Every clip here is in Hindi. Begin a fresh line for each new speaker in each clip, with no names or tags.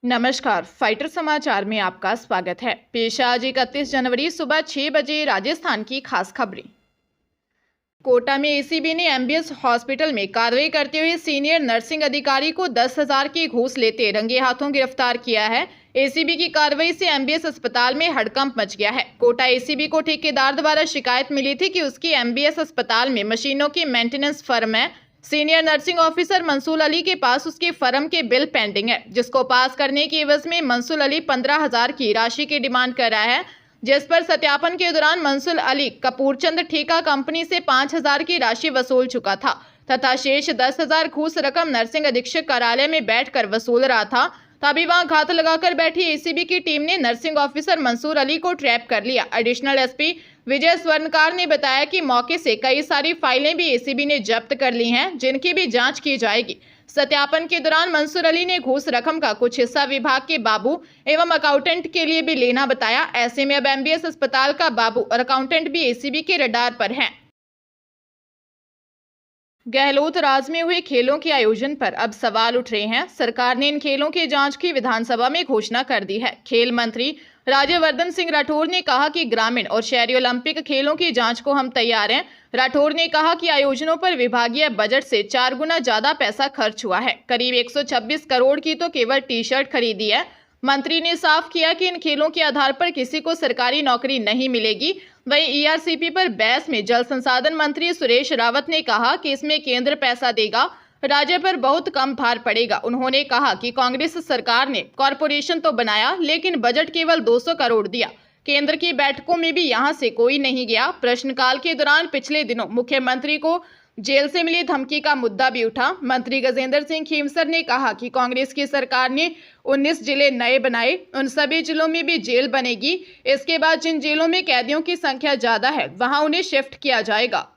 नमस्कार, फाइटर समाचार में आपका स्वागत है। पेश है आज 31 जनवरी सुबह 6 बजे राजस्थान की खास खबरें। कोटा में एसीबी ने एमबीएस हॉस्पिटल में कार्रवाई करते हुए सीनियर नर्सिंग अधिकारी को 10,000 की घूस लेते रंगे हाथों गिरफ्तार किया है। एसीबी की कार्रवाई से एमबीएस अस्पताल में हड़कंप मच गया है। कोटा एसीबी को ठेकेदार द्वारा शिकायत मिली थी कि उसकी एमबीएस अस्पताल में मशीनों की मेंटेनेंस फर्म है। Senior nursing officer Mansoor Ali के पास उसकी फर्म के बिल पेंडिंग है, जिसको पास करने की एवज में मंसूर अली 15,000 की राशि की डिमांड कर रहा है, जिस पर सत्यापन के दौरान मंसूर अली कपूरचंद ठेका कंपनी से 5,000 की राशि वसूल चुका था तथा शेष 10,000 घूस रकम नर्सिंग अधीक्षक कार्यालय में बैठकर वसूल रहा था। तभी वहां घात लगाकर बैठी एसीबी की टीम ने नर्सिंग ऑफिसर मंसूर अली को ट्रैप कर लिया। एडिशनल एसपी विजय स्वर्णकार ने बताया कि मौके से कई सारी फाइलें भी एसीबी ने जब्त कर ली हैं, जिनकी भी जांच की जाएगी। सत्यापन के दौरान मंसूर अली ने घूस रकम का कुछ हिस्सा विभाग के बाबू एवं अकाउंटेंट के लिए भी लेना बताया। ऐसे में अब एमबीएस अस्पताल का बाबू और अकाउंटेंट भी एसीबी के रडार पर हैं। गहलोत राज में हुए खेलों के आयोजन पर अब सवाल उठ रहे हैं। सरकार ने इन खेलों की जांच की विधानसभा में घोषणा कर दी है। खेल मंत्री राज्यवर्धन सिंह राठौर ने कहा कि ग्रामीण और शहरी ओलंपिक खेलों की जांच को हम तैयार हैं। राठौर ने कहा कि आयोजनों पर विभागीय बजट से 4 गुना ज्यादा पैसा खर्च हुआ है। करीब 126 करोड़ की तो केवल टी शर्ट खरीदी है। मंत्री ने साफ किया कि इन खेलों के आधार पर किसी को सरकारी नौकरी नहीं मिलेगी। वहीं ईआरसीपी पर बहस में जल संसाधन मंत्री सुरेश रावत ने कहा कि इसमें केंद्र पैसा देगा, राज्य पर बहुत कम भार पड़ेगा। उन्होंने कहा कि कांग्रेस सरकार ने कॉरपोरेशन तो बनाया, लेकिन बजट केवल 200 करोड़ दिया। केंद्र की बैठकों में भी यहां से कोई नहीं गया। प्रश्नकाल के दौरान पिछले दिनों मुख्यमंत्री को जेल से मिली धमकी का मुद्दा भी उठा। मंत्री गजेंद्र सिंह खीमसर ने कहा कि कांग्रेस की सरकार ने 19 जिले नए बनाए, उन सभी जिलों में भी जेल बनेगी। इसके बाद जिन जिलों में कैदियों की संख्या ज्यादा है, वहां उन्हें शिफ्ट किया जाएगा।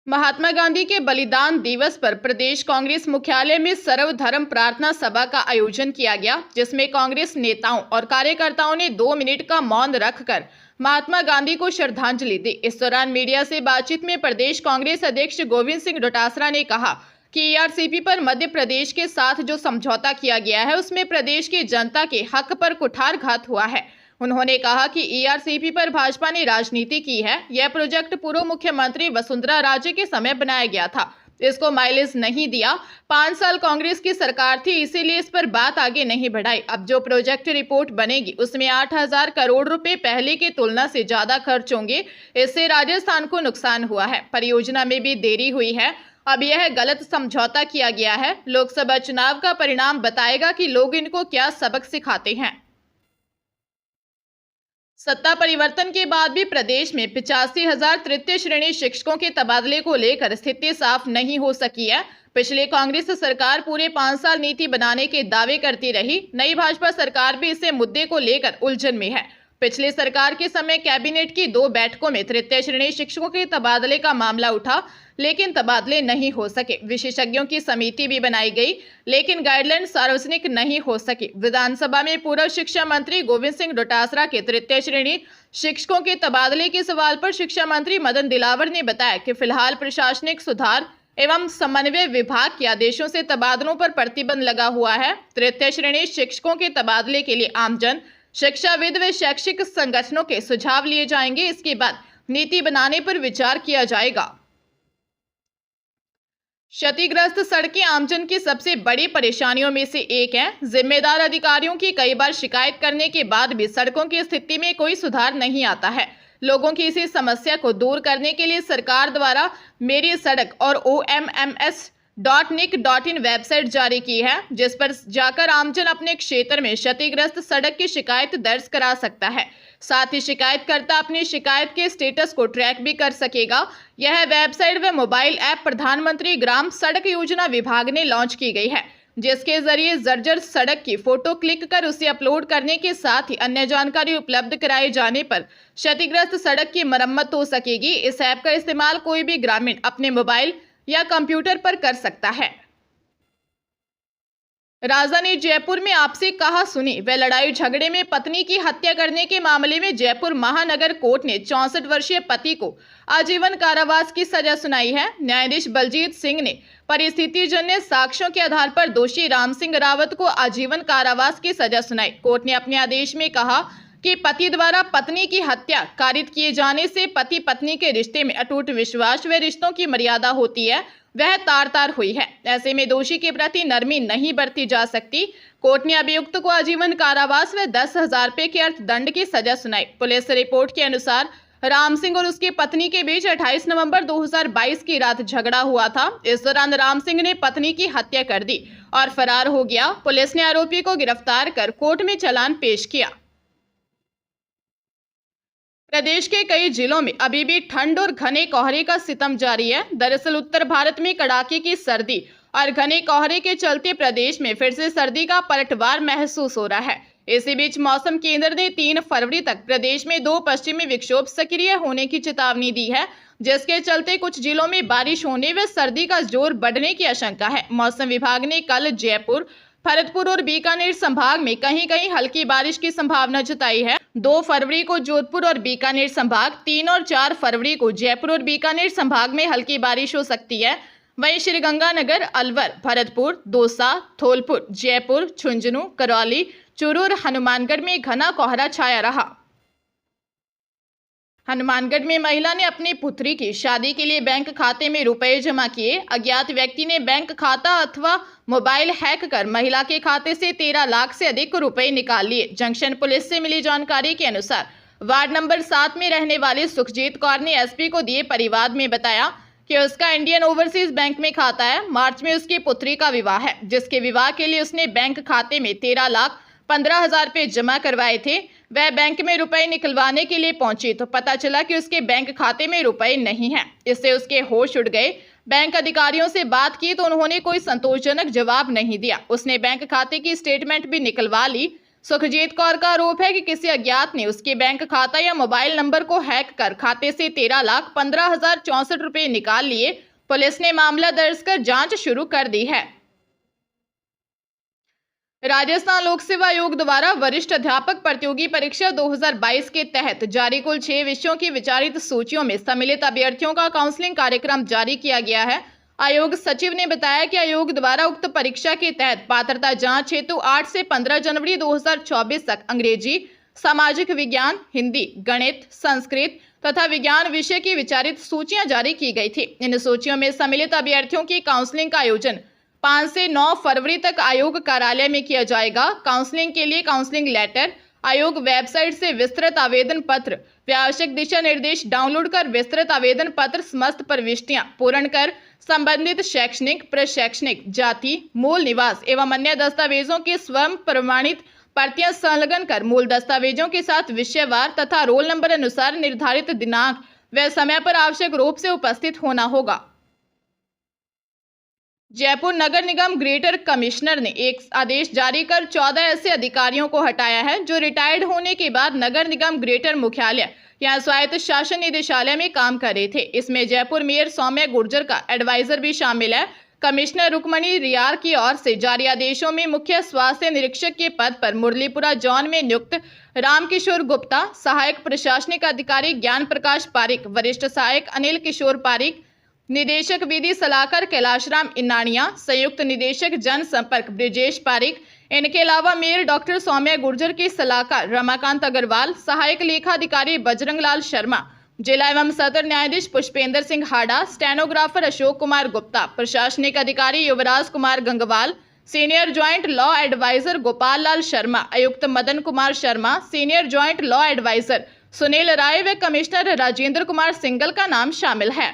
महात्मा गांधी के बलिदान दिवस पर प्रदेश कांग्रेस मुख्यालय में सर्वधर्म प्रार्थना सभा का आयोजन किया गया, जिसमें कांग्रेस नेताओं और कार्यकर्ताओं ने 2 मिनट का मौन रखकर महात्मा गांधी को श्रद्धांजलि दी। इस दौरान मीडिया से बातचीत में प्रदेश कांग्रेस अध्यक्ष गोविंद सिंह डोटासरा ने कहा कि ईआरसीपी पर मध्य प्रदेश के साथ जो समझौता किया गया है, उसमें प्रदेश की जनता के हक पर कुठारघात हुआ है। उन्होंने कहा कि ईआरसीपी पर भाजपा ने राजनीति की है। यह प्रोजेक्ट पूर्व मुख्यमंत्री वसुंधरा राजे के समय बनाया गया था, इसको माइलेज नहीं दिया। 5 साल कांग्रेस की सरकार थी, इसीलिए इस पर बात आगे नहीं बढ़ाई। अब जो प्रोजेक्ट रिपोर्ट बनेगी, उसमें 8,000 करोड़ रुपए पहले की तुलना से ज्यादा खर्च होंगे। इससे राजस्थान को नुकसान हुआ है। परियोजना में भी देरी हुई है। अब यह गलत समझौता किया गया है। लोकसभा चुनाव का परिणाम बताएगा कि लोग इनको क्या सबक सिखाते हैं। सत्ता परिवर्तन के बाद भी प्रदेश में 85,000 तृतीय श्रेणी शिक्षकों के तबादले को लेकर स्थिति साफ नहीं हो सकी है। पिछले कांग्रेस सरकार पूरे 5 साल नीति बनाने के दावे करती रही। नई भाजपा सरकार भी इस मुद्दे को लेकर उलझन में है। पिछली सरकार के समय कैबिनेट की 2 बैठकों में तृतीय श्रेणी शिक्षकों के तबादले का मामला उठा, लेकिन तबादले नहीं हो सके। विशेषज्ञों की समिति भी बनाई गई, लेकिन गाइडलाइन सार्वजनिक नहीं हो सकी। विधानसभा में पूर्व शिक्षा मंत्री गोविंद सिंह डोटासरा के तृतीय श्रेणी शिक्षकों के तबादले के सवाल पर शिक्षा मंत्री मदन दिलावर ने बताया कि फिलहाल प्रशासनिक सुधार एवं समन्वय विभाग के आदेशों से तबादलों पर प्रतिबंध लगा हुआ है। तृतीय श्रेणी शिक्षकों के तबादले के लिए आमजन, शिक्षाविद व शैक्षिक संगठनों के सुझाव लिए जाएंगे। इसके बाद नीति बनाने पर विचार किया जाएगा। क्षतिग्रस्त सड़कें आमजन की सबसे बड़ी परेशानियों में से एक हैं। जिम्मेदार अधिकारियों की कई बार शिकायत करने के बाद भी सड़कों की स्थिति में कोई सुधार नहीं आता है। लोगों की इसी समस्या को दूर करने के लिए सरकार द्वारा मेरी सड़क और OMMS.nic.in वेबसाइट जारी की है, जिस पर जाकर आमजन अपने क्षेत्र में क्षतिग्रस्त सड़क की शिकायत दर्ज करा सकता है। साथ ही शिकायतकर्ता अपनी शिकायत के स्टेटस को ट्रैक भी कर सकेगा। यह वेबसाइट व मोबाइल ऐप प्रधानमंत्री ग्राम सड़क योजना विभाग ने लॉन्च की गई है, जिसके जरिए जर्जर सड़क की फोटो क्लिक कर उसे अपलोड करने के साथ ही अन्य जानकारी उपलब्ध कराए जाने पर क्षतिग्रस्त सड़क की मरम्मत हो सकेगी। इस ऐप का इस्तेमाल कोई भी ग्रामीण अपने मोबाइल या कंप्यूटर पर कर सकता है। राजधानी जयपुर में आपसी कहा-सुनी व लड़ाई झगड़े में पत्नी की हत्या करने के मामले में जयपुर महानगर कोर्ट ने 64 वर्षीय पति को आजीवन कारावास की सजा सुनाई है। न्यायाधीश बलजीत सिंह ने परिस्थितिजन्य साक्ष्यों के आधार पर दोषी राम सिंह रावत को आजीवन कारावास की सजा सुनाई। कोर्ट ने अपने आदेश में कहा कि पति द्वारा पत्नी की हत्या कारित किए जाने से पति पत्नी के रिश्ते में अटूट विश्वास व रिश्तों की मर्यादा होती है, वह तार तार हुई है। ऐसे में दोषी के प्रति नरमी नहीं बरती जा सकती। कोर्ट ने अभियुक्त को आजीवन कारावास व 10,000 रुपये के अर्थदंड की सजा सुनाई। पुलिस रिपोर्ट के अनुसार राम सिंह और उसकी पत्नी के बीच 28 नवंबर 2022 की रात झगड़ा हुआ था। इस दौरान राम सिंह ने पत्नी की हत्या कर दी और फरार हो गया। पुलिस ने आरोपी को गिरफ्तार कर कोर्ट में चालान पेश किया। प्रदेश के कई जिलों में अभी भी ठंड और घने कोहरे का सितम जारी है। दरअसल उत्तर भारत में कड़ाके की सर्दी और घने कोहरे के चलते प्रदेश में फिर से सर्दी का पलटवार महसूस हो रहा है। इसी बीच मौसम केंद्र ने 3 फरवरी तक प्रदेश में 2 पश्चिमी विक्षोभ सक्रिय होने की चेतावनी दी है, जिसके चलते कुछ जिलों में बारिश होने व सर्दी का जोर बढ़ने की आशंका है। मौसम विभाग ने कल जयपुर, भरतपुर और बीकानेर संभाग में कहीं कहीं हल्की बारिश की संभावना जताई है। 2 फरवरी को जोधपुर और बीकानेर संभाग, 3 और 4 फरवरी को जयपुर और बीकानेर संभाग में हल्की बारिश हो सकती है। वहीं श्रीगंगानगर, अलवर, भरतपुर, दौसा, धौलपुर, जयपुर, झुंझुनू, करौली, चूरू और हनुमानगढ़ में घना कोहरा छाया रहा। हनुमानगढ़ में महिला ने अपनी पुत्री की शादी के लिए बैंक खाते में रुपए जमा किए। अज्ञात व्यक्ति ने बैंक खाता अथवा मोबाइल हैक कर महिला के खाते से 13 लाख से अधिक रुपए निकाल लिए। जंक्शन पुलिस से मिली जानकारी के अनुसार वार्ड नंबर 7 में रहने वाले सुखजीत कौर ने एसपी को दिए परिवाद में बताया कि उसका इंडियन ओवरसीज बैंक में खाता है। मार्च में उसकी पुत्री का विवाह है, जिसके विवाह के लिए उसने बैंक खाते में 13,15,000 रुपए जमा करवाए थे। वह बैंक में रुपए निकलवाने के लिए पहुंची तो पता चला कि उसके बैंक खाते में रुपए नहीं हैं। इससे उसके होश उड़ गए। बैंक अधिकारियों से बात की तो उन्होंने कोई संतोषजनक जवाब नहीं दिया। उसने बैंक खाते की स्टेटमेंट भी निकलवा ली। सुखजीत कौर का आरोप है कि किसी अज्ञात ने उसके बैंक खाता या मोबाइल नंबर को हैक कर खाते से 13,15,064 रुपए निकाल लिए। पुलिस ने मामला दर्ज कर जांच शुरू कर दी है। राजस्थान लोक सेवा आयोग द्वारा वरिष्ठ अध्यापक प्रतियोगी परीक्षा 2022 के तहत जारी कुल 6 विषयों की विचारित सूचियों में सम्मिलित अभ्यर्थियों का काउंसलिंग कार्यक्रम जारी किया गया है। आयोग सचिव ने बताया कि आयोग द्वारा उक्त परीक्षा के तहत पात्रता जांच हेतु 8 से 15 जनवरी 2024 तक अंग्रेजी, सामाजिक विज्ञान, हिंदी, गणित, संस्कृत तथा विज्ञान विषय की विचारित सूचियां जारी की गई थी। इन सूचियों में सम्मिलित अभ्यर्थियों की काउंसलिंग का आयोजन 5 से 9 फरवरी तक आयोग कार्यालय में किया जाएगा। काउंसलिंग के लिए काउंसलिंग लेटर, आयोग वेबसाइट से विस्तृत आवेदन पत्र, आवश्यक दिशा निर्देश डाउनलोड कर विस्तृत आवेदन पत्र समस्त प्रविष्टियां पूर्ण कर संबंधित शैक्षणिक, प्रशैक्षणिक, जाति, मूल निवास एवं अन्य दस्तावेजों की स्वयं प्रमाणित प्रतियां संलग्न कर मूल दस्तावेजों के साथ विषयवार तथा रोल नंबर अनुसार निर्धारित दिनांक व समय पर आवश्यक रूप से उपस्थित होना होगा। जयपुर नगर निगम ग्रेटर कमिश्नर ने एक आदेश जारी कर 14 ऐसे अधिकारियों को हटाया है जो रिटायर्ड होने के बाद नगर निगम ग्रेटर मुख्यालय या स्वायत्त शासन निदेशालय में काम कर रहे थे। इसमें जयपुर मेयर सौम्या गुर्जर का एडवाइजर भी शामिल है। कमिश्नर रुक्मणी रियार की ओर से जारी आदेशों में मुख्य स्वास्थ्य निरीक्षक के पद पर मुरलीपुरा जोन में नियुक्त रामकिशोर गुप्ता, सहायक प्रशासनिक अधिकारी ज्ञान प्रकाश पारिक, वरिष्ठ सहायक अनिल किशोर पारिक, निदेशक विधि सलाहकार कैलाशराम इनानिया, संयुक्त निदेशक जनसंपर्क ब्रिजेश पारिक। इनके अलावा मेयर डॉक्टर सौम्या गुर्जर के सलाहकार रमाकांत अग्रवाल, सहायक लेखाधिकारी बजरंग लाल शर्मा, जिला एवं सत्र न्यायाधीश पुष्पेंद्र सिंह हाडा, स्टेनोग्राफर अशोक कुमार गुप्ता, प्रशासनिक अधिकारी Yuvraj Kumar Gangwal, senior joint law adviser Gopal Lal Sharma, आयुक्त Madan Kumar Sharma, senior joint law adviser Sunil Rai व कमिश्नर राजेंद्र कुमार सिंगल का नाम शामिल है।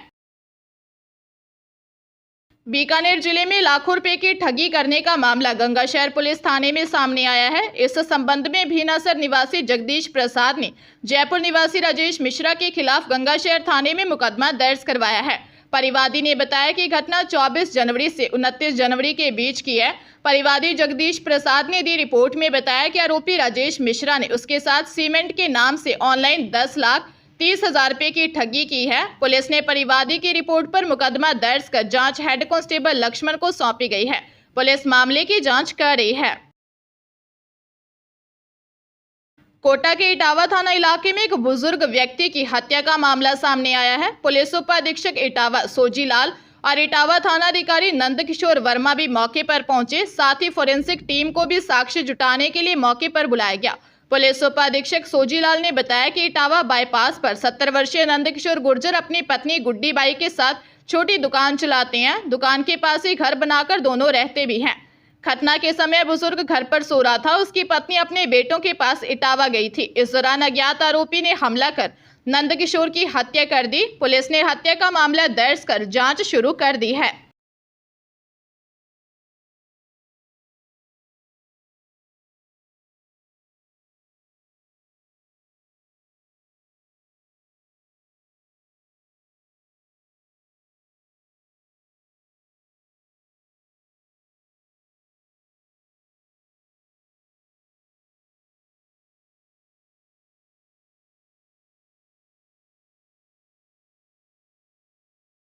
बीकानेर जिले में लाखों रुपए की ठगी करने का मामला गंगाशहर पुलिस थाने में सामने आया है। इस संबंध में भीनासर निवासी जगदीश प्रसाद ने जयपुर निवासी राजेश मिश्रा के खिलाफ गंगाशहर थाने में मुकदमा दर्ज करवाया है। परिवादी ने बताया कि घटना 24 जनवरी से 29 जनवरी के बीच की है। परिवादी जगदीश प्रसाद ने दी रिपोर्ट में बताया कि आरोपी राजेश मिश्रा ने उसके साथ सीमेंट के नाम से ऑनलाइन 10,30,000 रुपए की ठगी की है। पुलिस ने परिवादी की रिपोर्ट पर मुकदमा दर्ज कर जांच हेड कांस्टेबल लक्ष्मण को सौंपी गई है। पुलिस मामले की जांच कर रही है। कोटा के इटावा थाना इलाके में एक बुजुर्ग व्यक्ति की हत्या का मामला सामने आया है। पुलिस उप अधीक्षक इटावा सोजीलाल और इटावा थाना अधिकारी नंदकिशोर वर्मा भी मौके पर पहुंचे। साथ ही फोरेंसिक टीम को भी साक्ष्य जुटाने के लिए मौके पर बुलाया गया। पुलिस उप अधीक्षक सोजीलाल ने बताया कि इटावा बाईपास पर 70 वर्षीय नंदकिशोर गुर्जर अपनी पत्नी गुड्डी बाई के साथ छोटी दुकान चलाते हैं। दुकान के पास ही घर बनाकर दोनों रहते भी हैं। घटना के समय बुजुर्ग घर पर सो रहा था। उसकी पत्नी अपने बेटों के पास इटावा गई थी। इस दौरान अज्ञात आरोपी ने हमला कर नंदकिशोर की हत्या कर दी। पुलिस ने हत्या का मामला दर्ज कर जांच शुरू कर दी है।